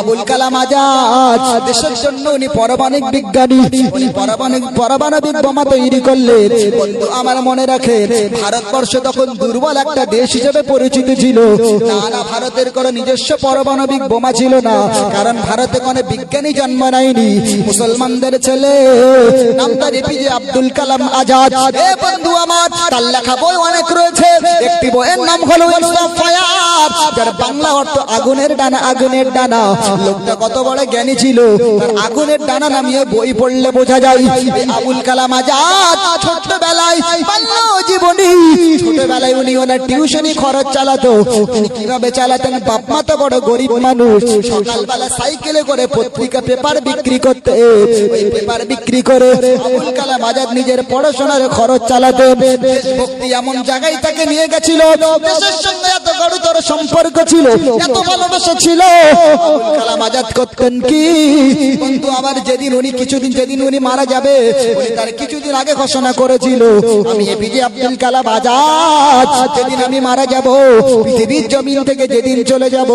আবুল কালাম আজাদ দেশের জন্য উনি পারমাণবিক বিজ্ঞানী, উনি পারমাণবিক বোমা তৈরি করলেন। বন্ধু আমার মনে রাখেন, ভারতবর্ষ তখন দুর্বল একটা দেশ হিসেবে পরিচিত ছিল না। ভারতের কোনো নিজস্ব পারমাণবিক বোমা ছিল না, কারণ ভারতে কোনো বিজ্ঞানী জন্ম নেয়নি। মুসলমানদের ছেলে নাম তার এপিজে আব্দুল কালাম আজাদ। এ বন্ধু আমার, তার লেখা বই অনেক রয়েছে। একটি বইয়ের নাম হলো ফায়ার, যার বাংলা অর্থ আগুনের ডানা। আগুনের ডানা, লোকটা কত বড় জ্ঞানী ছিল, তার আগুনের ডানা নামিয়ে বই পড়লে বোঝা যায়। আবুল কালাম আজাদ ছোটবেলায় বাল্য জীবনী, ছোটবেলায় উনি ওনার টিউশনি খরচ চালাতো। উনি কিভাবে চালাতেন? বাপ মা তো বড় গরিব মানুষ, সকালবেলা সাইকেলে করে পত্রিকা পেপার বিক্রি করতে, ওই পেপার বিক্রি করে আবুল কালাম আজাদ নিজের পড়াশোনার খরচ চালাতেন। দেশভক্তি এমন জায়গায় তাকে নিয়ে গেছিল, দেশের সঙ্গে এত গুরুতর সম্পর্ক ছিল, এত ভালোবাসা ছিল। আবুল কালাম আজাদ করতেন কি বন্ধু আমার, যেদিন উনি মারা যাবে, উনি তার কিছুদিন আগে ঘোষণা করেছিল, আমি এপিজে আব্দুল কালাম আজাদ যেদিন আমি মারা যাব, পৃথিবীর জমিন থেকে যেদিন চলে যাব,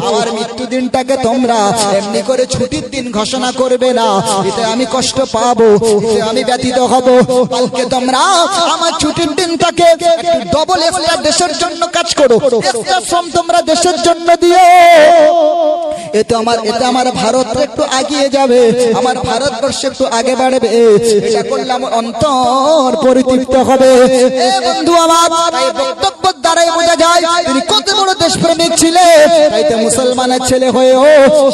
আমার মৃত্যু দিনটাকে তোমরা এমনি করে ছুটির দিন ঘোষণা করবে না, এতে আমি কষ্ট পাবো, এতে আমি ব্যথিত হব। কালকে তোমরা আমার ছুটির দিনটাকে একটু ডবল এক্সট্রা দেশের জন্য কাজ করো, এক্সট্রা শ্রম তোমরা দেশের জন্য দিও। এতে আমার ভারত একটু এগিয়ে যাবে, আমার ভারতবর্ষ একটু আগে বাড়বে। এটা করলে আমার অন্তর পরিতৃপ্ত হবে। এ বন্ধু আমার, এই বক্তব্যের দ্বারাই বোঝা যায় তিনি কত বড় দেশপ্রেমিক ছিলেন। তাই তো মুসলমানের ছেলে হয়েও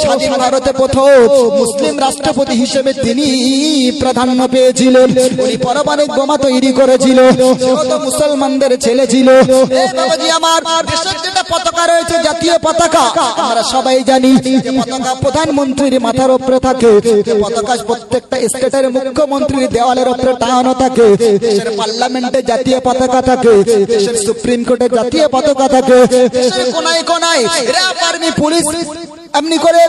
স্বাধীন ভারতে প্রথম মুসলিম রাষ্ট্রপতি হিসেবে তিনি প্রাধান্য পেয়েছিলেন। উনি পারমাণবিক বোমা তৈরি করেছিল, তো মুসলমানদের ছেলে ছিল। এ বাবাজি আমার, দেশের যেটা পতাকা রয়েছে, জাতীয় পতাকা, আমরা সবাই জানি যে পতাকা প্রধানমন্ত্রীর মাথার উপরে থাকে, যে পতাকা প্রত্যেকটা স্টেটের মুখ্যমন্ত্রীর দেওয়ালের উপরে টাঙানো থাকে, দেশের পার্লামেন্টে জাতীয় পতাকা থাকে, দেশের সুপ্রিম কোর্টে জাতীয় পতাকা থাকে, দেশের কোনায় কোনায় র্যাব, আর্মি, পুলিশ, এমনি করে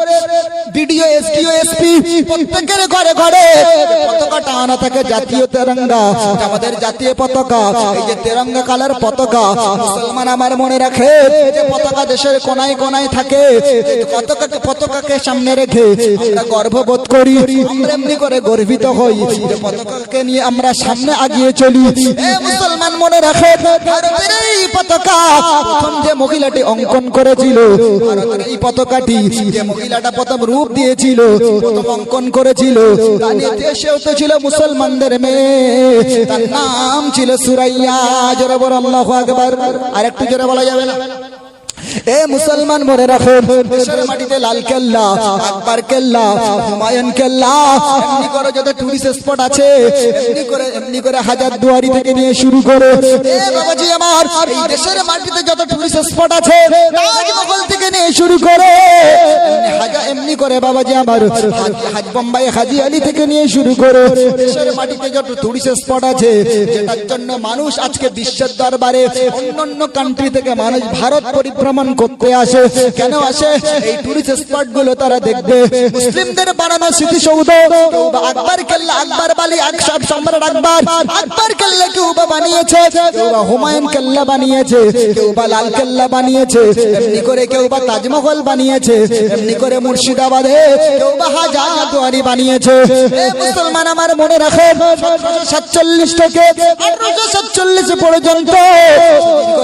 বিডিও, এসডিও, এসপি, প্রত্যেকের ঘরে ঘরে পতাকা টাঙানো থাকে, জাতীয় তেরঙ্গা, আমাদের জাতীয় পতাকা। এই যে তেরঙ্গা কালার পতাকা, মুসলমান আমার মনে রাখে যে পতাকা দেশের কোনায় কোনায় থাকে, পতাকাকে সামনে রেখে আমরা গর্ববোধ করি, আমরা এমনি করে গর্বিত হই যে পতাকাকে নিয়ে আমরা সামনে আগিয়ে চলি। এ মুসলমান মনে রাখে, ভারতের এই পতাকা প্রথম যে মহিলাটি অঙ্কন করেছিল, ভারতের এই পতাকাটি যে মহিলাটা প্রথম রূপ দিয়েছিল, প্রথম অঙ্কন করেছিল, তার দেশেও তো ছিল মুসলমানদের মেয়ে, তার নাম ছিল সুরাইয়া। জোরে বলো আল্লাহু আকবার। আর একটু জোরে বলা যাবে না? এ মুসলমান মনে রাখো, দেশের মাটিতে লাল কেল্লা, আকবর কেল্লা, হুমায়ুন কেল্লা, এমনি করে যত টুরিস্ট স্পট আছে, এমনি করে হাজারদুয়ারি থেকে নিয়ে শুরু করে, এ বাবাজি আমার, এই দেশের মাটিতে যত টুরিস্ট স্পট আছে, তাজমহল থেকে নিয়ে শুরু করে, এমনি করে বাবাজি আমার, হাজ বোম্বাই হাজি আলী থেকে নিয়ে শুরু করে, দেশের মাটিতে যত টুরিস্ট স্পট আছে, যেটার জন্য মানুষ আজকে বিশ্বের দরবারে অন্যান্য কান্ট্রি থেকে মানুষ ভারত পরিভ্রমণ করতে আসে। কেন আসে? এই টুরিস্ট স্পট গুলো তারা দেখবে। মুসলিমদের বানানো স্মৃতিসৌধ, আকবর কেল্লা, আকবর বালি, সম্রাট আকবর, আকবর কেল্লা কেউ বা বানিয়েছে, কেউ বা হুমায়ুন কেল্লা বানিয়েছে, কেউ বা লাল কেল্লা বানিয়েছে, এমনি করে কেউ বা তাজমহল বানিয়েছে, এমনি করে মুর্শিদাবাদে কেউ বা হাজারদুয়ারি বানিয়েছে। মুসলমান আমার মনে রাখেন, 1747 থেকে 1847 পর্যন্ত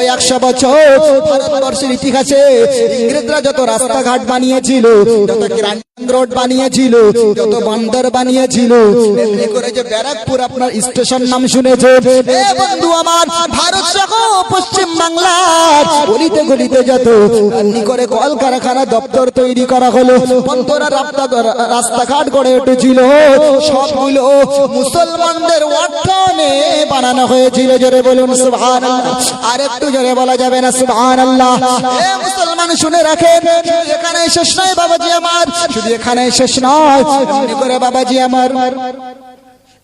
100 বছর ভারতবর্ষের ইতিহাসে ইংরেজরা যত রাস্তাঘাট বানিয়েছিল, যত গ্র্যান্ড রোড বানিয়েছিল, যত বন্দর বানিয়েছিল, এমনি করে যে ব্যারাকপুর আপনার স্টেশন নাম শুনেছে। এ বন্ধু আমার, ভারত সহ পশ্চিম বাংলার গলিতে গলিতে যত এমনি করে কলকারখানা, দপ্তর তৈরি করা হলো, বন্দরা রাস্তাঘাট গড়ে উঠেছিল, সবগুলো মুসলমানদের অর্থায়নে বানানো হয়েছিল। জোরে বলুন সুবহানাল্লাহ। আর একটু জোরে বলা যাবে না সুবহানাল্লাহ? এ মুসলমান শুনে রাখেন, এখানে শেষ নয় বাবাজি আমার, শুধু এখানে শেষ নয়, এমনি করে বাবাজি আমার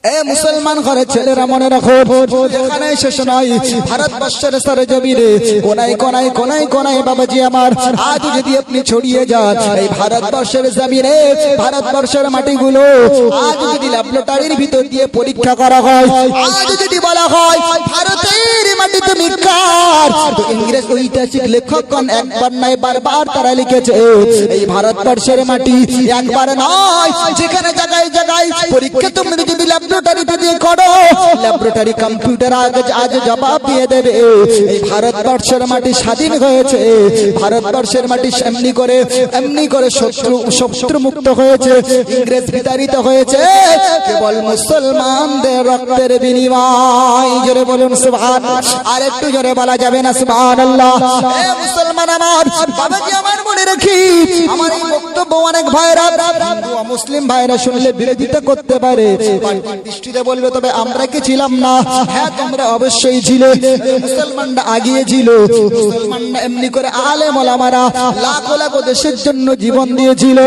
এ মুসলমান ঘরের ছেলেরা মনে রাখো, এখানে শেষ নয়, ভারতবর্ষের সরজমিনে কোনায় কোনায় কোনায় কোনায় বাবাজি আমার আজ যদি আপনি ছড়িয়ে যান এই ভারতবর্ষের জমিনে, ভারতবর্ষের মাটিগুলো আজ যদি ল্যাবরেটরির ভিতর দিয়ে পরীক্ষা করা হয়, আজ যদি বলা হয় ভারতের মাটি তুমি কার, তো ইংরেজ ঐতিহাসিক লেখকগণ একবার নয় বারবার তারা লিখেছে এই ভারতবর্ষের মাটি একবার নয়, যেখানে জায়গায় জায়গায় পরীক্ষা তুমি যদি ল্যাবরেটরিতে দিয়ে করো, ল্যাবরেটরি কম্পিউটার আজ জবাব দিয়ে দেবে এই ভারতবর্ষের মাটি স্বাধীন হয়েছে, ভারতবর্ষের মাটি এমনি করে শত্রু মুক্ত হয়েছে, ইংরেজ বিতাড়িত হয়েছে কেবল মুসলমানদের রক্তের বিনিময়। জোরে বলুন সুবহানাল্লাহ, আর একটু জোরে বলা যাবে না সুবহানাল্লাহ? এ মুসলমান আমার বাবাজি আমার মনে রাখি, আমার এই বক্তব্য অনেক ভাইরা মুসলিম ভাইরা শুনলে বিরোধিতা করতে পারে, দৃষ্টিতে বলবে তবে আমরা কি ছিলাম না? হ্যাঁ তোমরা অবশ্যই ছিলে, মুসলমানরা আগিয়ে ছিল, মুসলমানরা এমনি করে আলেম ওলামারা লাখো লাখো দেশের জন্য জীবন দিয়েছিল।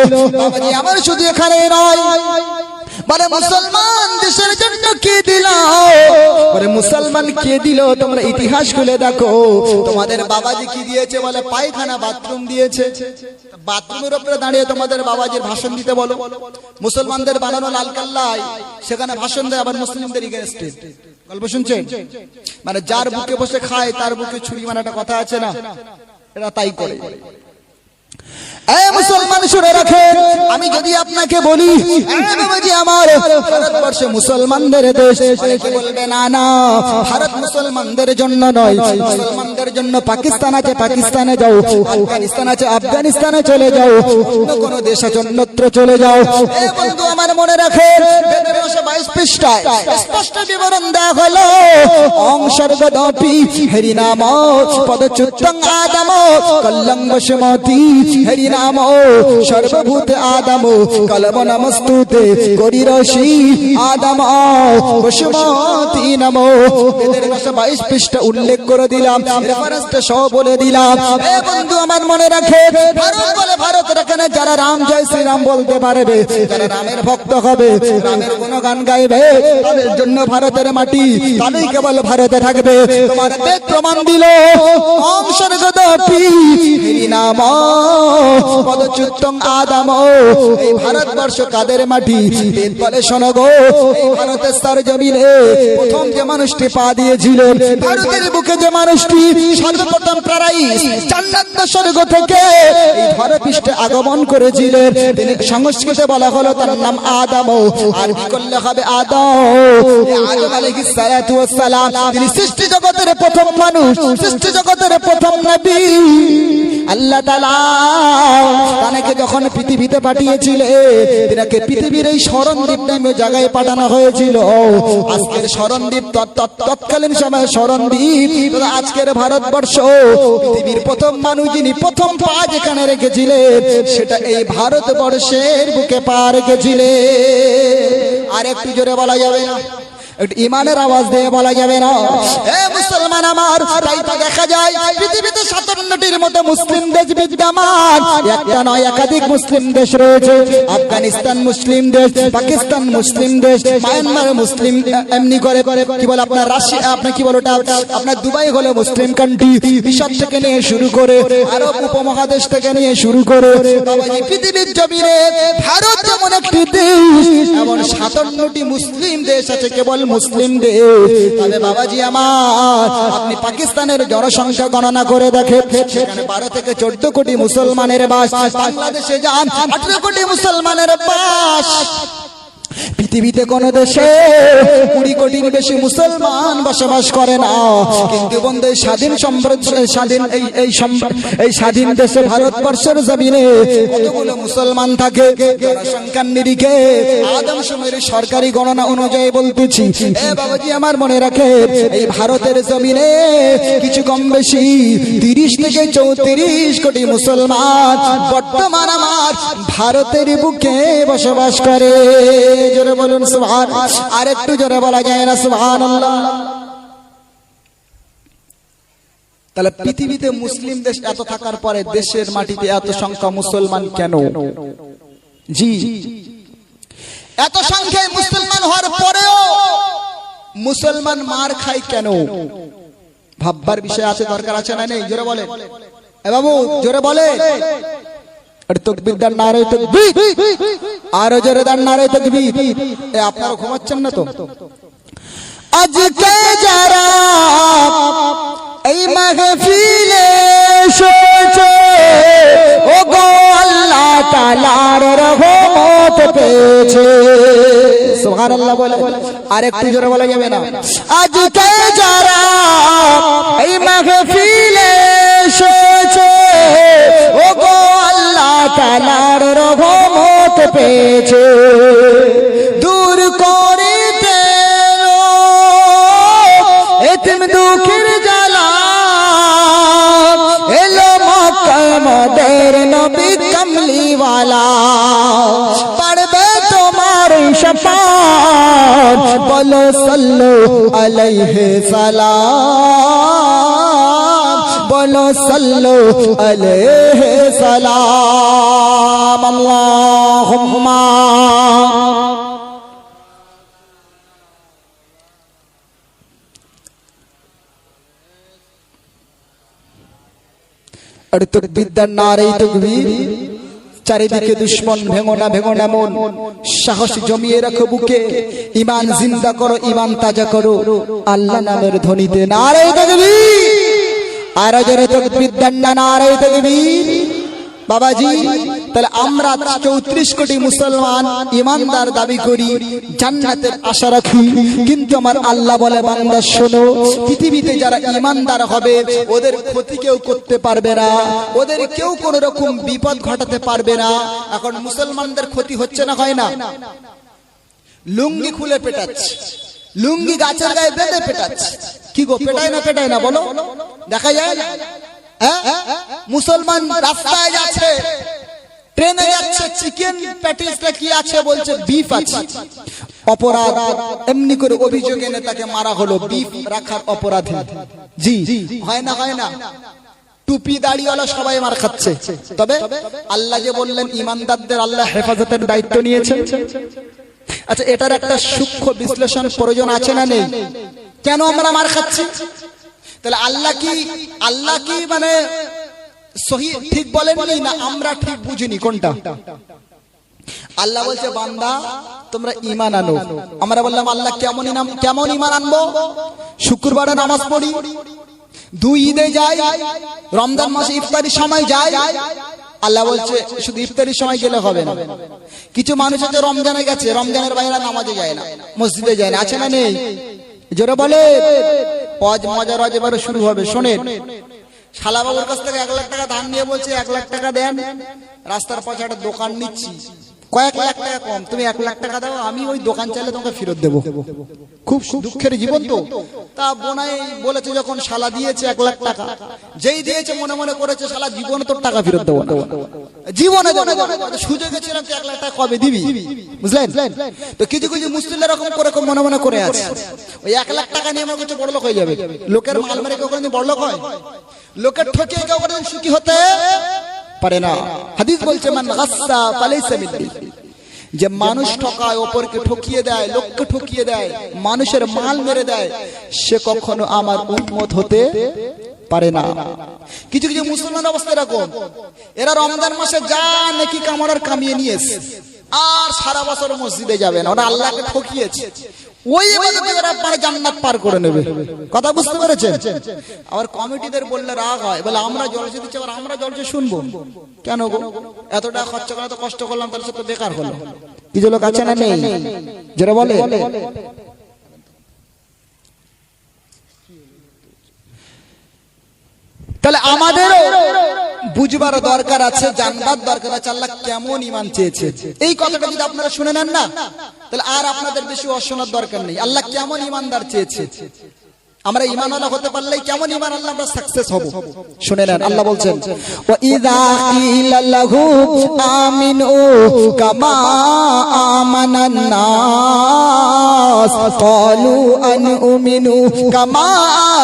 বাবাজি আমার শুধু এখানে নয়, বলে মুসলমান দেশের জন্য কে দিল, বলে মুসলমান কে দিল, তোমরা ইতিহাস খুলে দেখো তোমাদের বাবাজি কি দিয়েছে, বলে পায়খানা বাথরুম দিয়েছে। বাথরুমের উপরে দাঁড়িয়ে তোমাদের বাবাজির ভাষণ দিতে বলো, মুসলমানদের বানানো লালকেল্লায় সেখানে ভাষণ দেয় আবার মুসলিমদের এগেইনস্টে। গল্প শুনছেন? মানে যার বুকে বসে খায় তার বুকে ছুরি, মানে একটা কথা আছে না, এটা তাই করে। মুসলমান শুনে রাখে, আমি যদি আপনাকে বলি বাবাজি আমার ভারতবর্ষে মুসলমানদের দেশ, বলবে না না ভারত মুসলমানদের জন্য নয়, মুসলমানদের জন্য পাকিস্তান আছে, পাকিস্তানে যাও, আফগানিস্তান আছে, আফগানিস্তানে চলে যাও, অন্য কোন দেশ আছে অন্যত্র চলে যাও। বন্ধু আমার মনে রাখে 22 পৃষ্ঠায় স্পষ্ট বিবরণ দেওয়া হলো, অংশর্গদপি হরি নাম পদচ্যুতং আদম কল্লং বসমতি হরি নাম সর্বভূত আদম কলম নমস্তুতে গরিরশি আদম বসমতি নমো। এদের 22 পৃষ্ঠা উল্লেখ করে দিলাম, রেফারেন্সটা সহ বলে দিলাম। এ বন্ধু আমার মনে রাখে, ভারত বলে ভারতের এখানে যারা রাম জয় শ্রীরাম বলতে পারবে, যারা রামের ভক্ত হবে, রামের গুণগান গাইবে, তাদের জন্য ভারতের মাটি, তারাই কেবল ভারতে থাকবে। তোমার বেদ প্রমাণ দিল, অংশর্গদপি হরি নাম পদচ্যুতং আদম, এই ভারতবর্ষ কাদের মাটি? বেদ বলে শোনো গো, এই ভারতের সরজমিনে প্রথম যে মানুষটি পা দিয়েছিলেন, ভারতের বুকে যে মানুষটি সর্বপ্রথম প্রায় জান্নাত স্বর্গ থেকে এই ধরাপৃষ্ঠে আগমন করেছিলেন, তিনি সংস্কৃতে বলা হলো তার নাম আদম, আরবি করলে হবে আদম। আদম আলাইহিস সালাতু ওয়াস সালাম, তিনি সৃষ্টি জগতের প্রথম মানুষ, সৃষ্টি জগতের প্রথম নবী। আল্লাহ তাআলা তাকে যখন পৃথিবীতে পাঠিয়েছিলেন, তিনাকে পৃথিবীর এই শরণদ্বীপ নামে জায়গায় পাঠানো হয়েছিল। আজকের শরণদ্বীপ তৎকালীন সময় শরণদ্বীপ, আজকের ভারতবর্ষ, পৃথিবীর প্রথম মানুষ যিনি প্রথম পা যেখানে রেখেছিলেন, সেটা এই ভারতবর্ষের বুকে পা রেখেছিলেন। আর একটু জোরে বলা যাবে না, একটু ইমানের আওয়াজ দিয়ে বলা যাবে না? এ মুসলমান আমার, তাই তো দেখা যায় পৃথিবীতে 57টির মতো মুসলিম দেশ বিদ্যমান, একটা নয় একাধিক মুসলিম দেশ রয়েছে। আফগানিস্তান মুসলিম দেশ, পাকিস্তান মুসলিম দেশ, মায়ানমার মুসলিম, এমনি করে কি বলে আপনার রাশিয়া, আপনার কি বলে ওটা আপনার দুবাই হলো মুসলিম কান্ট্রি, মিশর থেকে নিয়ে শুরু করে আরব উপমহাদেশ থেকে নিয়ে শুরু করে পৃথিবীর জমিনে ভারত যেমন একটি দেশ, এমন 57টি মুসলিম দেশ আছে কেবল মুসলিম দেশ। তবে বাবাজি আমার, আপনি পাকিস্তানের জনসংখ্যা গণনা করে দেখেন, সেখানে 12 থেকে 14 কোটি মুসলমানের বাস, বাংলাদেশে যান 18 কোটি মুসলমানের বাস। পৃথিবীতে কোন দেশে 20 কোটির বেশি মুসলমান বসবাস করে না, কিন্তু বন্ধু এই স্বাধীন দেশে ভারতবর্ষের জমিনে কতগুলো মুসলমান থাকে? জনসংখ্যার নিরিখে আদমশুমারির সরকারি গণনা অনুযায়ী বলতেছি, এ বাবাজি আমার মনে রাখে, এই ভারতের জমিনে কিছু কম বেশি 30 থেকে 34 কোটি মুসলমান বর্তমান আমার ভারতের বুকে বসবাস করে। জোরে বলুন সুবহান, আর একটু জোরে বলা যায় না সুবহানাল্লাহ? তাহলে পৃথিবীতে মুসলিম দেশ এত থাকার পরে দেশের মাটিতে এত সংখ্যা মুসলমান কেন? জি, এত সংখ্যায় মুসলমান হওয়ার পরেও মুসলমান মার খায় কেন? ভাববার বিষয় আছে, দরকার আছে না নেই? জোরে বলে এ বাবু, জোরে বলে। আর তাকবীর দান, নারে তাকবীর, আর জোরে দান, নারে তাকবীর। এ আপনারা ঘুমাচ্ছেন না তো? আজকে যারা এই মাহফিলে এসেছে, ও গো আল্লাহ তাআলার রহমত পেয়েছে। সুবহানাল্লাহ বলে, আরেকটু জোরে বলা যাবে না? আজকে যারা এই মাহফিলে এসেছে, ও গো আল্লাহ তাআলার রহমত পেয়েছে। দূর করিতে এতিম দুঃখের জ্বালা, এলো মক্কা মদের নবী কামলিওয়ালা। পড়বে তোমার শাফাত, বলো সাল্লু আলাইহি সালাম, বলো সাল্লু আলাইহি সালাম। আল্লাহুম্মা আর তাকবীর দান, নারে তাকবীর। চারিদিকে দুশ্মন, ভেঙো না ভেঙো না মন, সাহস জমিয়ে রাখো বুকে, ঈমান জিন্দা করো, ঈমান তাজা করো আল্লাহ নামের ধ্বনিতে। নারে তাকবীর, আর জোরে তাকবীর দান, নারে তাকবীর। বাবাজি, তাহলে আমরা 34 কোটি মুসলমান ঈমানদার দাবি করি, জান্নাতের আশা রাখি, কিন্তু আমার আল্লাহ বলে বান্দা শোনো, পৃথিবীতে যারা ঈমানদার হবে ওদের ক্ষতি কেউ করতে পারবে না, ওদের কেউ কোনো রকম বিপদ ঘটাতে পারবে না। এখন মুসলমানদের ক্ষতি হচ্ছে না, হয় না? লুঙ্গি খুলে পেটাচ্ছে, লুঙ্গি গাছের গায়ে বেঁধে পেটাচ্ছে, কি গো পেটায় না পেটায় না বলো? দেখা যায় না? মুসলমান রাস্তায় যাচ্ছে, ট্রেনে যাচ্ছে, চিকেন প্যাটিসটা কি আছে বলছে বিফ আছে, অপরাধ এমনি করে অভিযোগ এনে তাকে মারা হলো বিফ রাখার অপরাধে। জি হয় না? হয় না? টুপি দাড়িওয়ালা সবাই মার খাচ্ছে, তবে আল্লাহ যে বললেন ঈমানদারদের আল্লাহ হেফাজতের দায়িত্ব নিয়েছেন। আচ্ছা, এটার একটা সূক্ষ্ম বিশ্লেষণ প্রয়োজন আছে না নেই? কেন আমরা মার খাচ্ছি? তাহলে আল্লাহ কি মানে সহি ঠিক বলেননি, না আমরা ঠিক বুঝিনি কোনটা? আল্লাহ বলছে বান্দা তোমরা ঈমান আনো। আমরা বললাম আল্লাহ কেমন ঈমান আনবো? শুক্রবারে নামাজ পড়ি, 2 ঈদে যাই, রমজান মাসে ইফতারির সময় যাই। আল্লাহ বলছে শুধু ইফতারির সময় গেলে হবে না। কিছু মানুষ আছে রমজানে গেছে, রমজানের বাইরে নামাজে যায় না, মসজিদে যায় না, আছে না নেই? জোরে বলে। মজা রজ এবারে শুরু হবে, শোনেন। শালা বাবুর কাছ থেকে 1 লাখ টাকা ধার নিয়ে বলছে 1 লাখ টাকা দেন, রাস্তার পাশে একটা দোকান নিচ্ছি, কয়েক লাখ টাকা কম, তুমি 1 লাখ টাকা দাও, আমি ওই দোকান চাইলে তোমাকে ফেরত দেবো। খুব দুঃখের জীবন তো। তা বোনাই বলেছে যখন শালা দিয়েছে 1 লাখ টাকা, যেই দিয়েছে মনে মনে করেছে শালা জীবনে তোর টাকা ফেরত দেবো, জীবনে সুযোগ ছিল 1 লাখ টাকা কবে দিবি, বুঝলেন? তো কিছু কিছু মুসলিম এরকম করে মনে মনে করে আছে, ওই 1 লাখ টাকা নিয়ে আমার কিছু বড়লোক হয়ে যাবে। লোকের মাল মেরে কেউ কোনোদিন বড়লোক হয়? লোকের ঠকিয়ে কেউ কোনোদিন সুখী হতে পারে না। হাদিস বলছে মান গাসসা ফালাইসা মিন্নি, যে মানুষ ঠকায়, অপরকে ঠকিয়ে দেয়, লোককে ঠকিয়ে দেয়, মানুষের মাল মেরে দেয়, সে কখনো আমার উম্মত হতে পারে না। কিছু কিছু মুসলমান অবস্থা এরকম, এরা রমজান মাসে যা নেকি কামড়ার কামিয়ে নিয়েছে, আর সারা বছর মসজিদে যাবে না, ওরা আল্লাহকে ঠকিয়েছে, ওই ইবাদতে ওরা পারে জান্নাত পার করে নেবে। কথা বুঝতে পেরেছেন? আর কমিটিদের বললে রাগ হয়, বলে আমরা জলসে দিচ্ছি, আবার আমরা জলসে শুনবো কেন গো? এত টাকা খরচা করে তো কষ্ট করলাম, তাহলে সে তো বেকার হলো। কিছু লোক আছে না নেই? যারা বলে তাহলে আমাদেরও বুঝবার দরকার আছে, জানবার দরকার আছে আল্লাহ কেমন ঈমান চেয়েছে। এই কথাটা যদি আপনারা শুনে নেন না, তাহলে আর আপনাদের বেশি অশোনার দরকার নেই। আল্লাহ কেমন ঈমানদার চেয়েছে, আমরা ঈমানওয়ালা হতে পারলেই কেমন ঈমান আল্লাহ আমরা সাকসেস হব। শুনে নেন, আল্লাহ বলছেন ওয়া ইযা কিলা লাহু আমিনু কামা আমানান নাস ক্বালু আনুমিনু কামা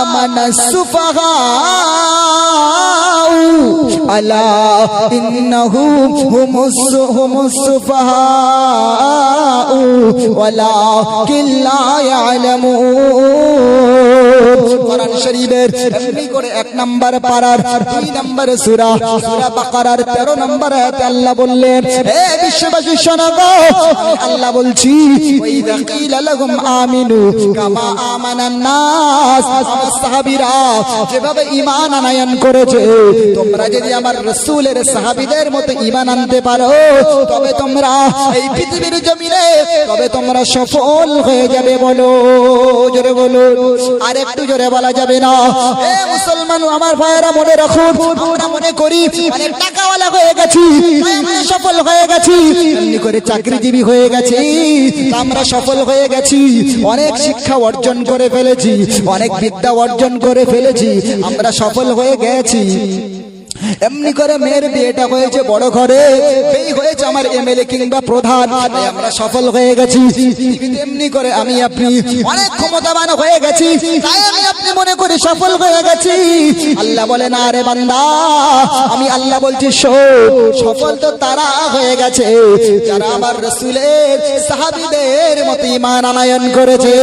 আমানাস সুফাহা আলা ইন্নাহুম হুমুস সুফাহা ওয়ালাকিন লা ইয়ালামুন। কোরআন শরীফের এমনি করে 1 নম্বর পারার 2 নম্বর সূরা বাকারার 13 নম্বর আয়াতে আল্লাহ বললেন, হে বিশ্ববাসী শোনো গো, আমি আল্লাহ বলছি, ওয়াইদা কিলা লাহুম আমিনু কামা আমানান নাস, আমার সাহাবীরা যেভাবে ঈমান আনয়ন করেছে, তোমরা যদি আমার রাসূলের সাহাবীদের মতো ঈমান আনতে পারো, তবে তোমরা এই পৃথিবীর জমিনে তবে তোমরা সফল হয়ে যাবে। বলো জোরে বলো, আর একটু জোরে বলা যাবে না? এ মুসলমান আমার ভাইরা মনে রাখুন, আমরা মনে করি অনেক টাকাওয়ালা হয়ে গেছি, আমরা সফল হয়ে গেছি, এমনি করে চাকরিজীবী হয়ে গেছি, আমরা সফল হয়ে গেছি, অনেক শিক্ষা অর্জন করে ফেলেছি, অনেক বিদ্যা অর্জন করে ফেলেছি, আমরা সফল হয়ে গেছি। এমনি করে মেয়ের বিয়েটা হয়েছে বড় ঘরে, এই হয়েছে আমার এমএলএ কিংবা প্রধান, আমরা সফল হয়ে গেছি। এমনি করে আমি আপনি অনেক ক্ষমতাবান হয়ে গেছি, তাই আমি আপনি মনে করি সফল হয়ে গেছি। আল্লাহ বলে না রে বান্দা, আমি আল্লাহ বলছি সফল তো তারা হয়ে গেছে যারা আমার রাসূলের সাহাবীদের মতো ঈমান আনয়ন করেছে।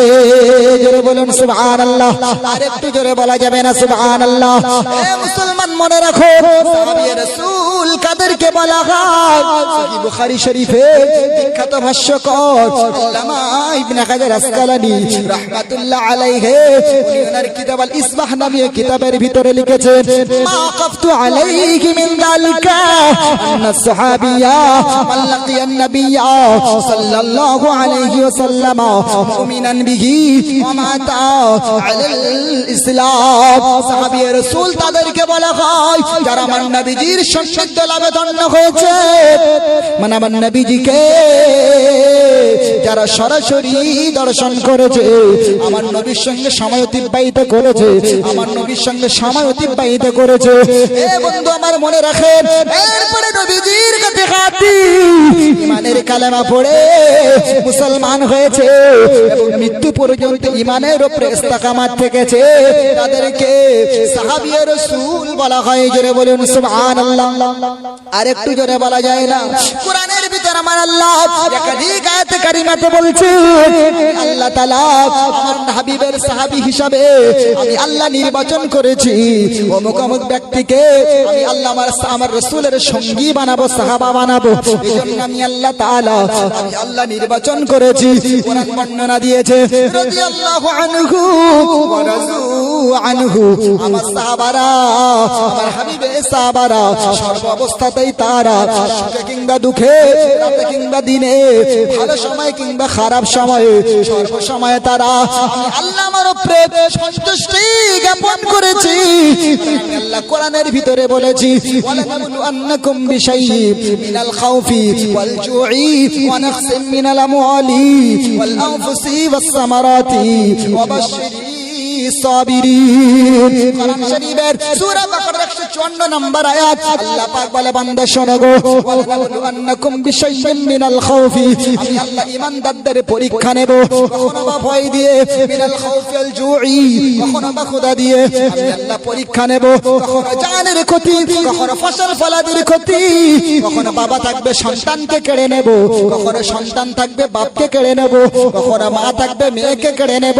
জোরে বলুন সুবহানাল্লাহ। আর একটু জোরে বলা যাবে না সুবহানাল্লাহ? এ মুসলমান মনে রাখো, সাহাবী রাসূল কাদেরকে বলা হয়? সহিহ বুখারী শরীফের বিখ্যাত ভাষ্যকার আল্লামা ইবনে হাজার আসকালানী রাহমাতুল্লাহ আলাইহি উনি ওনার কিতাব আল ইসবাহ নামে কিতাবের ভিতরে লিখেছেন, মা কাফতু আলাইহি মিন যালিকা আন্না সাহাবিয়া মান লাকিয়ান নাবিয়্যা সাল্লাল্লাহু আলাইহি ওয়াসাল্লাম মুমিনান বিহি ওয়া মাতা আলাল ইসলাম। সাহাবী রাসূল তাদেরকে বলা হয় যারা আমার নবীজির সান্নিধ্য লাভে ধন্য হয়েছে, মানে আমার নবীজিকে যারা সরাসরি দর্শন করেছে, আমার নবীর সঙ্গে সময় অতিবাহিত করেছে, আমার নবীর সঙ্গে সময় অতিবাহিত করেছে। এ বন্ধু আমার মনে রাখেন, এরপরে নবীজির কাছে খাতি ঈমানের কালেমা পড়ে মুসলমান হয়েছে এবং মৃত্যু পর্যন্ত ঈমানের উপরে ইস্তেকামাত থেকেছে, তাদেরকে সাহাবী রাসূল বলা হয়। জোরে বলুন সুবহানাল্লাহ। আর একটু জোরে বলা যায় না? কোরআনের ভিতর আমার আল্লাহ একাধিক আয়াতে কারিমাতে বলছে, আল্লাহ তাআলা আমার হাবিবের সাহাবী হিসাবে আমি আল্লাহ নির্বাচন করেছি অমুক অমুক ব্যক্তিকে, আমি আল্লাহ আমার রাসূলের সঙ্গী বানাবো, সাহাবা বানাবো। এজন্য আমি আল্লাহ তাআলা আমি আল্লাহ নির্বাচন করেছি। কোরআন বর্ণনা দিয়েছে, রাদিয়াল্লাহু আনহু ওয়া রাযু আনহু, আমার সাহাবারা, আমার হাবিবের সাহাবারা সর্ব অবস্থাতেই তারা সুখে কিংবা দুঃখে, রাতে কিংবা দিনে, ভালো সময় কিংবা খারাপ সময়ে, সর্ব সময়ে তারা আল্লাহ আমার উপরে সন্তুষ্টি জ্ঞাপন করেছি। আল্লাহ কোরআনের ভিতরে বলেছি, ওয়ালানাবলু আন্নাকুম বিশাইইন মিনাল খাউফি ওয়াল জুই ওয়া নাকসিম মিনাল আমওয়ালি ওয়াল আনফুসি ওয়াস সামারাতি ওয়া বাশশিরিস সাবিরিন। কোরআন শরীফের সূরা বাকারার 154 নম্বর আয়াত আল্লাহ পাক বলে, বান্দা শোনো গো, ওয়ালানাবলু আন্নাকুম বিশাইইন মিনাল খাউফি, আমি আল্লাহ ঈমানদারদের পরীক্ষা নেব, কখনো বা ভয় দিয়ে, মিনাল খাউফি ওয়াল জুই, কখনো বা ক্ষুধা দিয়ে আমি আল্লাহ পরীক্ষা নেব, কখনো জানের ক্ষতি, কখনো ফসল ফলাদির ক্ষতি, কখনো বাবা থাকবে সন্তানকে কেড়ে নেব, কখনো সন্তান থাকবে বাপকে কেড়ে নেব, কখনো মা থাকবে মেয়েকে কেড়ে নেব,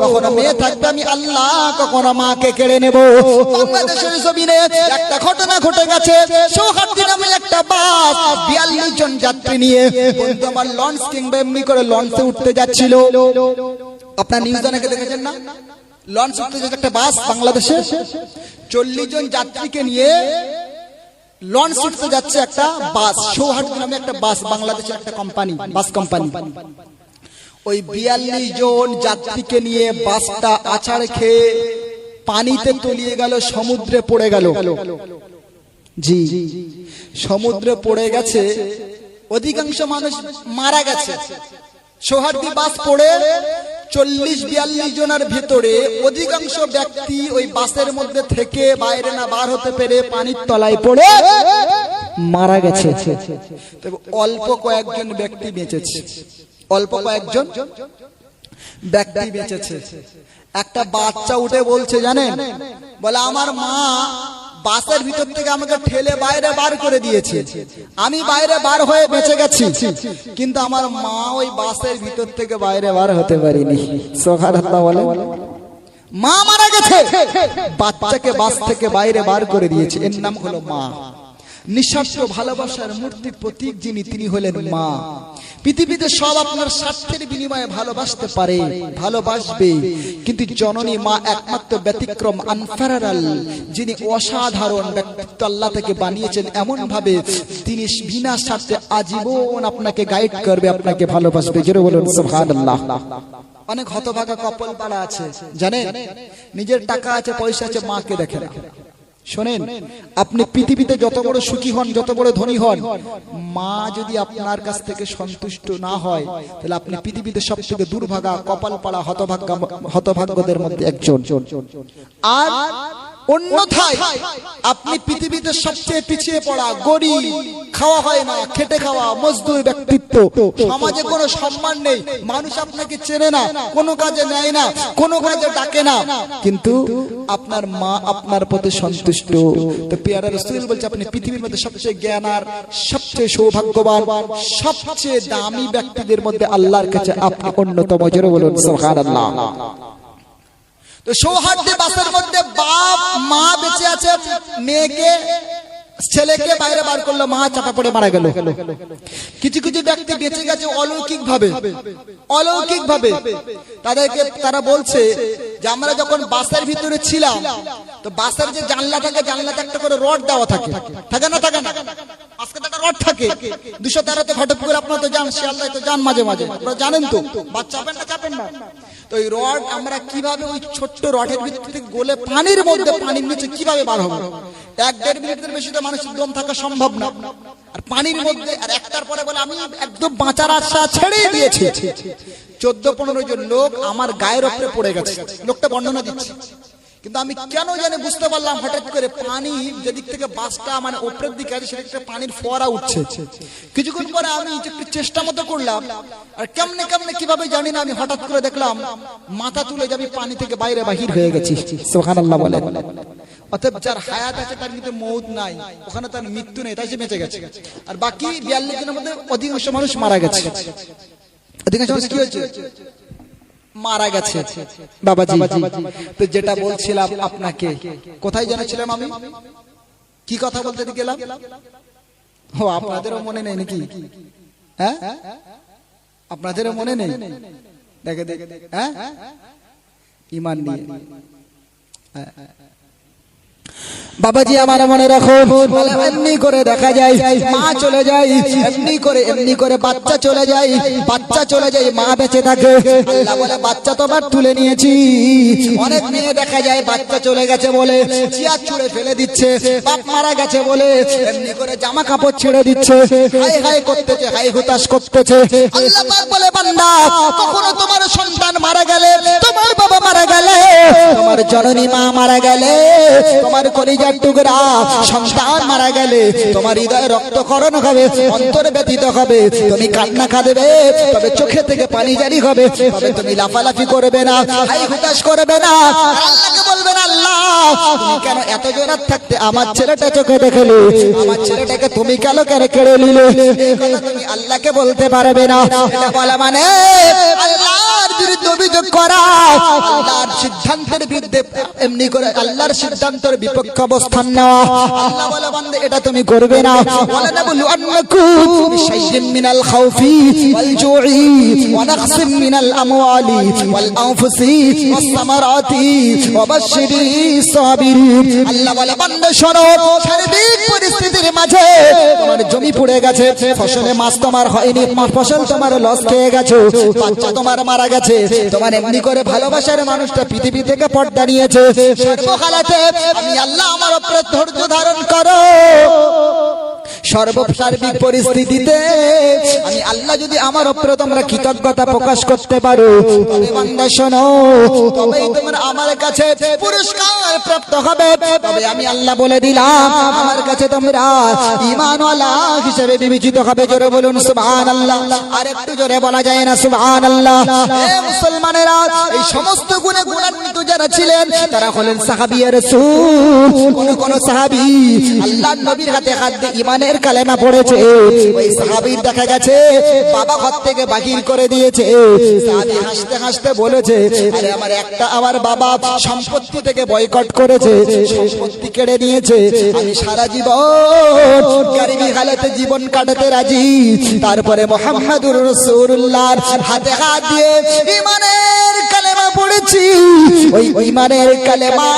কখনো মেয়ে থাকবে আমি আল্লাহ কখনো মাকে কেড়ে নেব। বাংলাদেশের জমিনে একটা ঘটনা ঘটে গেছে, সৌহার্দী নামে একটা বাস 42 জন যাত্রী নিয়ে বন্ধু আমার লঞ্চ কিংবা এমনি করে লঞ্চে উঠতে যাচ্ছিল। আপনার নিউজ অনেকে দেখেছেন না? লঞ্চ উঠতে যাচ্ছে একটা বাস বাংলাদেশে, 40 জন যাত্রীকে নিয়ে লঞ্চ উঠতে যাচ্ছে একটা বাস, সৌহার্দী নামে একটা বাস, বাংলাদেশের একটা কোম্পানি, বাস কোম্পানি। ওই 42 জন যাত্রীকে নিয়ে বাসটা আছাড় খেয়ে পানিতে তলিয়ে গেল, সমুদ্রে পড়ে গেল। জি, সমুদ্রে পড়ে গেছে, অধিকাংশ মানুষ মারা গেছে। সৌহার্দী বাস পড়ে 40-42 জনের ভিতরে অধিকাংশ ব্যক্তি ওই বাসের মধ্যে থেকে বাইরে না বার হতে পেরে পানির তলায় পড়ে মারা গেছে। তবে অল্প কয়েকজন ব্যক্তি বেঁচেছে, অল্প কয়েকজন ব্যক্তি বেঁচেছে। একটা বাচ্চা উঠে বলছে, জানেন, বলে আমার মা বাসের ভিতর থেকে আমাকে ঠেলে বাইরে বার করে দিয়েছে, আমি বাইরে বার হয়ে বেঁচে গেছি, কিন্তু আমার মা ওই বাসের ভিতর থেকে বাইরে বার হতে পারিনি। সুবহানাল্লাহ বলে। মা মারা গেছে, বাচ্চাকে বাস থেকে বাইরে বার করে দিয়েছে, এর নাম হলো মা। নিঃস্বার্থ ভালোবাসার মূর্তি প্রতীক যিনি, তিনি হলেন মা। পৃথিবীতে সব আপনার স্বার্থের বিনিময়ে ভালোবাসতে পারে, ভালোবাসবে, কিন্তু জননী মা একমাত্র ব্যতিক্রম, আনপ্যারালাল, যিনি অসাধারণ ব্যক্তিত্ব আল্লাহ থেকে বানিয়েছেন এমন ভাবে, তিনি বিনা স্বার্থে আজীবন আপনাকে গাইড করবে, আপনাকে ভালোবাসবে। জোরে বলুন সুবহানাল্লাহ। অনেক হতভাগা কপল পাড়া আছে, জানেন, নিজের টাকা আছে, পয়সা আছে, মাকে দেখে না। শোনেন, আপনি পৃথিবীতে যত বড় সুখী হন, যত বড় ধনী হন, মা যদি আপনার কাছ থেকে সন্তুষ্ট না হয়, তাহলে আপনি পৃথিবীতে সবথেকে দুর্ভাগা, কপাল পাড়া, হতভাগ্যদের মধ্যে একজন। আর অন্যথায় আপনি পৃথিবীতে সবচেয়ে পিছিয়ে পড়া, গরিব, খাওয়া হয় না, খেটে খাওয়া, মজদুর ব্যক্তিত্ব, সমাজে কোনো সম্মান নেই, মানুষ আপনাকে চেনে না, কোনো কাজে নেয় না, কোনো কাজে ডাকে না, কিন্তু আপনার মা আপনার প্রতি সন্তুষ্ট। তো পেয়ারা রাসূল বলছে, আপনি পৃথিবীর মধ্যে সবচেয়ে জ্ঞানার, সবচেয়ে সৌভাগ্যবান, সবচেয়ে দামি ব্যক্তিদের মধ্যে আল্লাহর কাছে আপনি অন্যতম। জোরে বলুন সুবহানাল্লাহ। তো সৌহার্দ্যে বাসের মধ্যে বাপ মা বেঁচে আছে, মেয়েকে ছেলেকে বাইরে বার করলো, মা চাপা পড়ে মারা গেল। কিছু কিছু ব্যক্তি বেঁচে গেছে অলৌকিক ভাবে, অলৌকিক ভাবে। তাদেরকে তারা বলছে যে আমরা যখন বাসের ভিতরে ছিলাম, তো বাসের যে জানলা থাকে, জানলাতে একটা করে রড দেওয়া থাকে, থাকে না? থাকে না? আজকে একটা রড থাকে 213-তে ঘটকপুর, আপনারা তো জান, শিয়ালদায় তো যান মাঝে মাঝে, আপনারা জানেন তো, বাস চাপেন না? চাপেন না? তো ওই রড আমরা কিভাবে ওই ছোট্ট রডের ভিতর থেকে গলে পানির মধ্যে, পানির নিচে কিভাবে বার হবে? 1-1.5 মিনিটের বেশি তো মানুষের দম থাকা সম্ভব না, আর পানির মধ্যে। আর একটার পরে বলে আমি একদম বাঁচার আশা ছেড়ে দিয়েছি। 14-15 জন লোক আমার গায়ের উপরে পড়ে গেছে, লোকটা বর্ণনা দিচ্ছে। কিন্তু আমি কেন জানি বুঝতে পারলাম, হঠাৎ করে পানি যেদিক থেকে বাসটা মানে উপরের দিকে আছে, সেদিক থেকে পানির ফোয়ারা উঠছে। কিছুক্ষণ পরে আমি একটু চেষ্টা মতো করলাম, আর কেমনে কেমনে কিভাবে জানি না, আমি হঠাৎ করে দেখলাম মাথা তুলে যাবি পানি থেকে বাইরে বাহির হয়ে গেছি। সুবহানাল্লাহ বলে। অতএব যার হায়াত আছে তার কিন্তু মউত নাই, ওখানে তার মৃত্যু নেই, তাই সে বেঁচে গেছে। আর বাকি 42 জনের মধ্যে অধিকাংশ মানুষ মারা গেছে। অধিকাংশ মানুষ কি হয়েছে? মারা গেছে। বাবাজি, তো যেটা বলছিলাম আপনাকে, কোথায় জানাছিলাম আমি, কি কথা বলতে গেলাম? ও, আপনাদেরও মনে নেই নাকি? হ্যাঁ, আপনাদেরও মনে নেই? দেখে দেখে, হ্যাঁ, ঈমান নিয়ে। বাবাজি আমার মনে রাখো, এমনি করে দেখা যায় মা চলে যায়, এমনি করে বাচ্চা চলে যায়, বাচ্চা চলে যায়, মা বেঁচে থাকে। আল্লাহ বলে বাচ্চা তোমার তুলে নিয়েছি। অনেক মেয়ে দেখা যায় বাচ্চা চলে গেছে বলে চেয়ার ছুঁড়ে ফেলে দিচ্ছে, বাপ মারা গেছে বলে এমনি করে জামা কাপড় ছেড়ে দিচ্ছে, হাই হাই করতেছে, হাই হুতাশ করতেছে। আল্লাহ পাক বলে বান্দা, কখনো তোমার সন্তান মারা গেলে, তোমার বাবা মারা গেলে, তোমার জননী মা মারা গেলে, তোমার কলিজার টুকরা সন্তান মারা গেলে, তোমার হৃদয়ে রক্তক্ষরণ হবে, অন্তর ব্যথিত হবে, তুমি কান্না কাঁদবে, তবে চোখে থেকে পানি জারি হবে, তবে তুমি লাফালাফি করবে না, হাই হুতাশ করবে না। আল্লাহকে বলবেন, আল্লাহ তুমি কেন এত জোরাত থাকতে আমার ছেলেটা চোখে দেখলে, আমার ছেলেটাকে তুমি কেন কেড়ে নিলে? এই কথা তুমি আল্লাহকে বলতে পারবে না। এটা বলা মানে আল্লাহর বিরুদ্ধে অভিযোগ করা, আল্লাহর সিদ্ধান্তের বিরুদ্ধে, এমনি করে আল্লাহর সিদ্ধান্তের বিপক্ষে অবস্থান নেওয়া। আল্লাহ বলে বান্দা এটা তুমি করবে না। ওয়ালা নাবলুআন্নাকুম বিশাইইন মিনাল খাউফি ওয়াল জুই ওয়া নাকসিম মিনাল আমওয়ালি ওয়াল আনফুসি ওয়াস সামারাতি ওয়া বাশশিরিস সাবিরিন। আল্লাহ বলে বান্দা শোনো, সার্বিক পরিস্থিতির মাঝে তোমার জমি পড়ে গেছে, ফসলে মাছ তোমার হয়নি, ফসল তোমার লস খেয়ে গেছে, বাচ্চা তোমার মারা গেছে, তোমার এমনি করে ভালোবাসার মানুষটা পৃথিবী থেকে পর্দা নিয়েছে, সর্বকালেতে আমি আল্লাহ আমার উপরে ধৈর্য ধারণ করো। সর্বসার্বিক পরিস্থিতিতে আমি আল্লাহ যদি আমার উপরে তোমরা কৃতজ্ঞতা প্রকাশ করতে পারো, তবে বান্দা শোনো, তবেই তোমরা আমার কাছে পুরস্কার প্রাপ্ত হবে। তবে আমি আল্লাহ বলে দিলাম, আমার কাছে তোমরা ঈমানওয়ালা হিসেবে বিবেচিত হবে। জোরে বলুন সুবহানাল্লাহ। আর একটু জোরে বলা যায় না সুবহানাল্লাহ? এ মুসলমানেরা, এই সমস্ত গুণে গুণান্বিত যারা ছিলেন তারা হলেন সাহাবিয়ে রাসূল। কোন সাহাবী আল্লাহর নবীর হাতে হাত দিয়ে ঈমানের কালেমা পড়েছে, ওই সাহাবীর দেখা গেছে বাবা ঘর থেকে বাহির করে দিয়েছে। সাহাবী হাসতে হাসতে বলেছে, আরে আমার বাবা সম্পত্তি থেকে বয়কট করেছে, সম্পত্তি কেড়ে নিয়েছে, আমি সারা জীবন গরিবী হালতে জীবন কাটাতে রাজি। তারপরে মুহাম্মাদুর রাসূলুল্লাহর হাতে হাত দিয়ে ঈমানের কালেমা পড়েছি। ওই ঈমানের কালেমা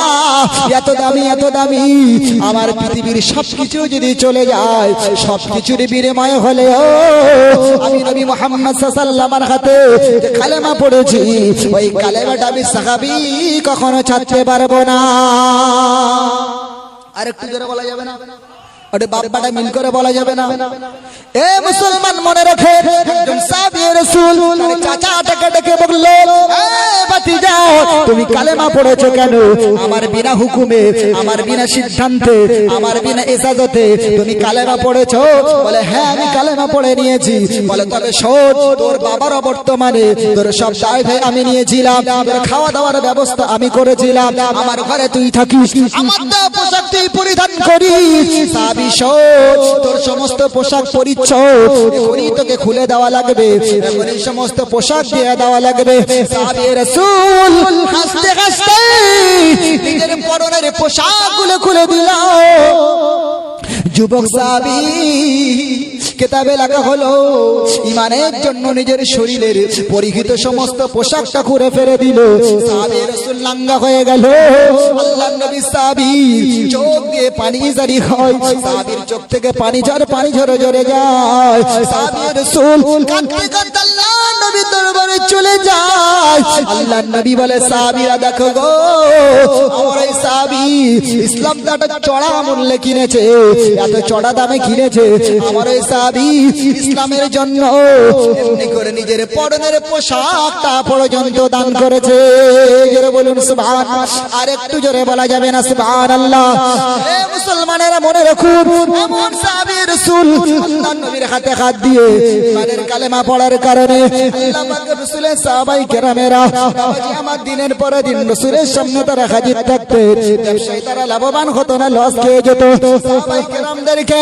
এত দামি, এত দামি, আমার পৃথিবীর সবকিছু যদি চলে যায়, সবকিছুর বিনিময় হলেও আমি নবী মুহাম্মদ সাল্লাল্লাহু আলাইহি হাতে যে কালেমা পড়েছি, ওই কালেমাটা আমি সাহাবী কখনো ছাড়তে পারবো না। আর একটু জোরে বলা যাবে না? ওটা বাপ্পাটা মিল করে বলা যাবে না? এ মুসলমান, মনে রাখে, একজন সাহাবীয়ে রাসূল তার চাচাটাকে ডেকে বলল, এ ভাতিজা, তুমি কালেমা পড়েছো কেন? আমার বিনা হুকুমে, আমার বিনা সিদ্ধান্তে, আমার বিনা ইজাজতে তুমি কালেমা পড়েছো? বলে, হ্যাঁ, আমি কালেমা পড়ে নিয়েছি। বলে, তবে শোন, তোর বাবার বর্তমানে তোর সব দায়িত্ব আমি নিয়েছিলাম, তোর খাওয়া দাওয়ার ব্যবস্থা আমি করেছিলাম, আমার ঘরে তুই থাকিস, আমার দেওয়া পোশাক তুই পরিধান করিস। সাহাবী, শোন, তোর সমস্ত পোশাক পরিচ্ছদ এখনই তোকে খুলে দেওয়া লাগবে, এখনই সমস্ত পোশাক দিয়ে দেওয়া লাগবে। সাহাবীয়ে রাসূল হাসতে হাসতে নিজের পরনের পোশাকগুলো খুলে দিল। যুবক সাহাবী, কিতাবে লেখা হলো, ঈমানের জন্য নিজের শরীরের পরিহিত সমস্ত পোশাকটা খুলে ফেলে দিল। সাহাবী রাসূল নাঙ্গা হয়ে গেল। আল্লাহর নবী সাহাবী চোখ দিয়ে পানি জারি হয়, সাহাবীর চোখ থেকে পানি ঝরে ঝরে যায়। সাহাবী রাসূল কাঁদতে কাঁদতে আল্লাহর নবীর দরবারে চলে যায়। আল্লাহর নবী বলে, সাহাবীরা দেখো গো, আমার এই সাহাবী ইসলামটা একটা চড়া মূল্যে কিনেছে, এত চড়া দামে কিনেছে। আমার এই সাহাবী ইসলামের জন্য এমনি করে নিজের পরনের পোশাকটা পর্যন্ত দান করেছে। জোরে বলুন সুবহানাল্লাহ। আর একটু জোরে বলা যাবে না সুবহানাল্লাহ? হে মুসলমানেরা, মনে রাখুন, এমন সাহাবী রাসূল আল্লাহর নবীর হাতে হাত দিয়ে ঈমানের কালেমা পড়ার কারণে আল্লাহ পাকের রাসূলের সাহাবায়ে কেরামেরা আমার দিনের পর দিন রাসূলের সামনে তারা হাজির থাকতেন। ব্যবসায়ী তারা লাভবান হতো না, লস খেয়ে যেত। সাহাবায়ে কেরামদেরকে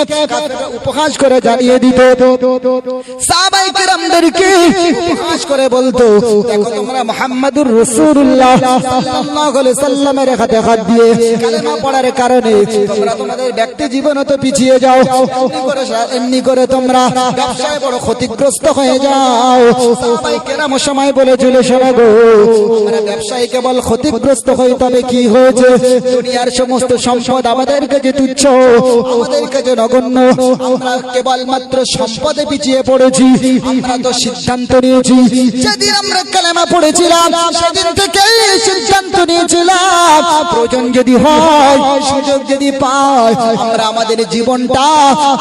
উপহাস করে জানিয়ে দিত, সাহাবায়ে কেরামদেরকে উপহাস করে বলতো, দেখো তোমরা মুহাম্মাদুর রাসূলুল্লাহ সাল্লাল্লাহু আলাইহি সাল্লামের হাতে হাত দিয়ে কালেমা পড়ার কারণে তোমরা তোমাদের ব্যক্তি জীবনে তো পিছিয়ে যাও, এমনি করে তোমরা ব্যবসায় বড় ক্ষতিগ্রস্ত হয়ে যাও। সাহাবায়ে কেরাম সময় বলেছিল, শোনো গো, আমরা ব্যবসায়ী কেবল ক্ষতিগ্রস্ত হই, তবে কি হয়েছে? দুনিয়ার সমস্ত সম্পদ আমাদের কাছে তুচ্ছ, আমাদের কাছে নগণ্য, আমরা কেবল মাত্র সম্পদে পিছিয়ে পড়েছি। আমরা তো সিদ্ধান্ত নিয়েছি, যেদিন আমরা কালেমা পড়েছিলাম সেদিন থেকে সিদ্ধান্ত নিয়েছিলাম, প্রয়োজন যদি হয়, সুযোগ যদি পাই, আমরা আমাদের জীবনটা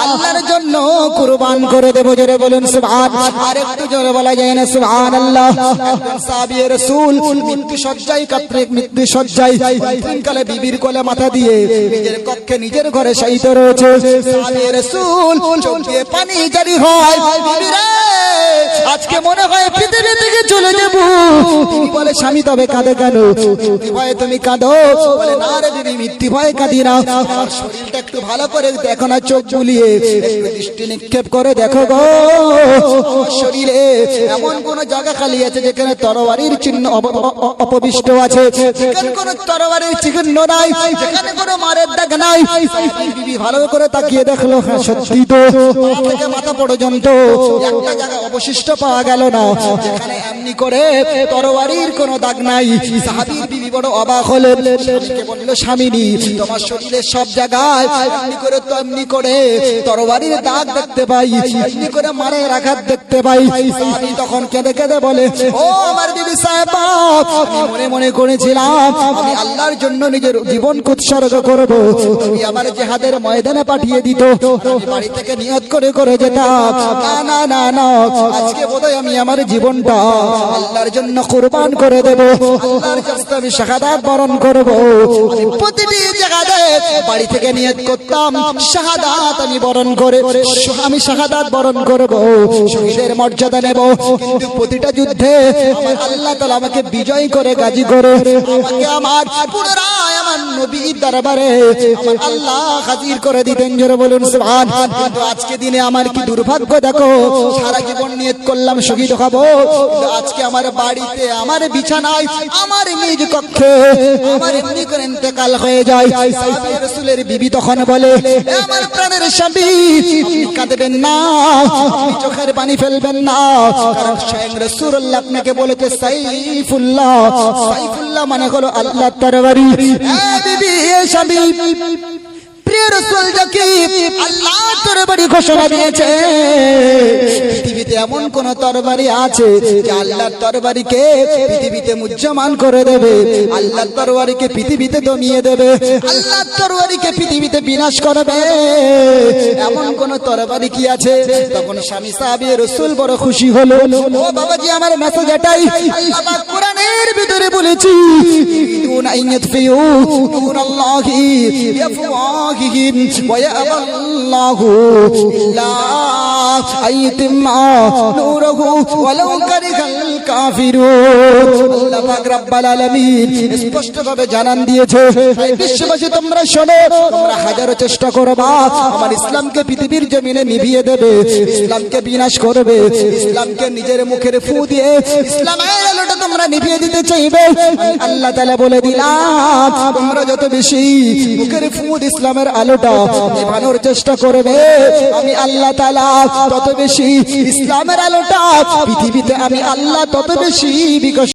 আল্লাহর জন্য কুরবান করে দেব। জোরে বলুন সুবহানাল্লাহ। আর একটু জোরে বলা যায় না সুবহানাল্লাহ? একজন সাহাবীয়ে রাসূল মৃত্যু সজ্জায় মৃত্যু সজ্জায় কালে বিবির কোলে মাথা দিয়ে নিজের কক্ষে নিজের ঘরে শায়িত রয়েছে। সাহাবীয়ে রাসূল চোখ দিয়ে পানি জারি হয়, বিবি রে, আজকে মনে হয় পৃথিবী থেকে চলে যাব। তিনি বলে, স্বামী তবে কাঁদে কেন? মৃত্যু ভয়ে তুমি কাঁদো? বলে, না রে বিবি, মৃত্যু ভয়ে কাঁদি না, আমার শরীরটা একটু ভালো করে দেখো না, চোখ বুলিয়ে একটু দৃষ্টি নিক্ষেপ করে দেখো গো, আমার শরীরে এমন কোন জায়গা খালি আছে যেখানে তরবারির চিহ্ন অপবিষ্ট আছে, যেখানে কোন তরবারির চিহ্ন নাই, যেখানে কোন মারের দাগ নাই। বিবি ভালো করে তাকিয়ে দেখলো, হ্যাঁ সত্যি তো, পা থেকে মাথা পর্যন্ত একটা জায়গা অবশিষ্ট পাওয়া গেল না, যেখানে এমনি করে তরবারির কোনো দাগ নাই। সাহাবীর বিবি বড় অবাক হলেন, স্বামীকে বলল, স্বামীনি তোমার শরীরের সব জায়গায় এমনি করে তো এমনি করে তরবারির দাগ দেখতে পাই, এমনি করে মারের আঘাত দেখতে পাই। স্বামী তখন কেঁদে কেঁদে বলে, ও আমার বিবি সাহেবা, আমি মনে মনে করেছিলাম আমি আল্লাহর জন্য নিজের জীবনকে উৎসর্গ করব, তুমি আমার জিহাদের ময়দানে পাঠিয়ে দিত, আমি বাড়ি থেকে নিয়ত করে করে যেতাম। না না না না, আজকে বোধহয় আমি আমার জীবনটা আল্লাহর জন্য কুরবান করে দেব, আল্লাহর রাস্তায় আমি শাহাদাত বরণ করব। আমি প্রতিটি জায়গাতে বাড়ি থেকে নিয়ত করতাম শাহাদাত আমি বরণ করে, আমি শাহাদাত বরণ করব, শহীদের মর্যাদা নেব। কিন্তু প্রতিটা যুদ্ধে আমার আল্লাহ তাআলা আমাকে বিজয় করে গাজী করে আমাকে আমার পুনরায় আমার নবীর দরবারে আমার আল্লাহ হাজির করে দিতেন। জোরে বলুন সুবহান। কিন্তু আজকে দিনে আমার কি দুর্ভাগ্য, দেখো সারা জীবন নিয়ত করলাম শহীদ হব, কিন্তু আজকে আমার বাড়িতে আমার বিছানায় আমার নিজ কক্ষে আমার এমনি করে ইন্তেকাল হয়ে যায়। সাহাবী রাসূলের বিবি তখন বলে, আমার প্রাণের স্বামী কাঁদবেন না, আপনি চোখের পানি ফেলবেন না, কারণ স্বয়ং রাসূলুল্লাহ আপনাকে বলেছে সাইফুল্লাহ, সাইফুল্লাহ মানে হলো আল্লাহর তরবারি। বিবি স্বামী প্রিয় রাসূল যাকে আল্লাহ তরবারি ঘোষণা দিয়েছে, পৃথিবীতে এমন কোন তরবারি আছে যে আল্লাহর তরবারিকে পৃথিবীতে মুহ্যমান করে দেবে, আল্লাহর তরবারিকে পৃথিবীতে দমিয়ে দেবে, আল্লাহর তরবারিকে পৃথিবীতে বিনাশ করবে, এমন কোন তরবারি কি আছে? তখন স্বামী সাহাবী রাসূল বড় খুশি হলো। ও বাবাজি, আমার মেসেজ এটাই, আল্লাহ পাক কোরআনের ভিতরে বলেছি, ইউরিদুনা আন ইয়াতফিউ নূরাল্লাহি বিআফওয়াহিহিম ওয়া ইয়াবাল্লাহু ইল্লা আইতিমা নূরহু ওয়ালাউ কারিহাল কাফিরুন। আল্লাহ পাক রব্বুল আলামিন স্পষ্টভাবে জানান দিয়েছে, বিশ্ববাসী তোমরা শোনো, তোমরা হাজারো চেষ্টা করবা আমার ইসলামকে পৃথিবীর জমিনে নিভিয়ে দেবে, ইসলামকে বিনাশ করবে, ইসলামকে নিজের মুখের ফু দিয়ে ইসলামের আলোটা তোমরা নিভিয়ে দিতে চাইবে। আল্লাহ তাআলা বলে দিলাম, তোমরা যত বেশি মুখের ফু দিয়ে ইসলামের আলোটা নিভানোর চেষ্টা করবে, আমি আল্লাহ তাআলা তত বেশি ইসলামের আলোটা পৃথিবীতে আমি আল্লাহ তত বেশি বিকশিত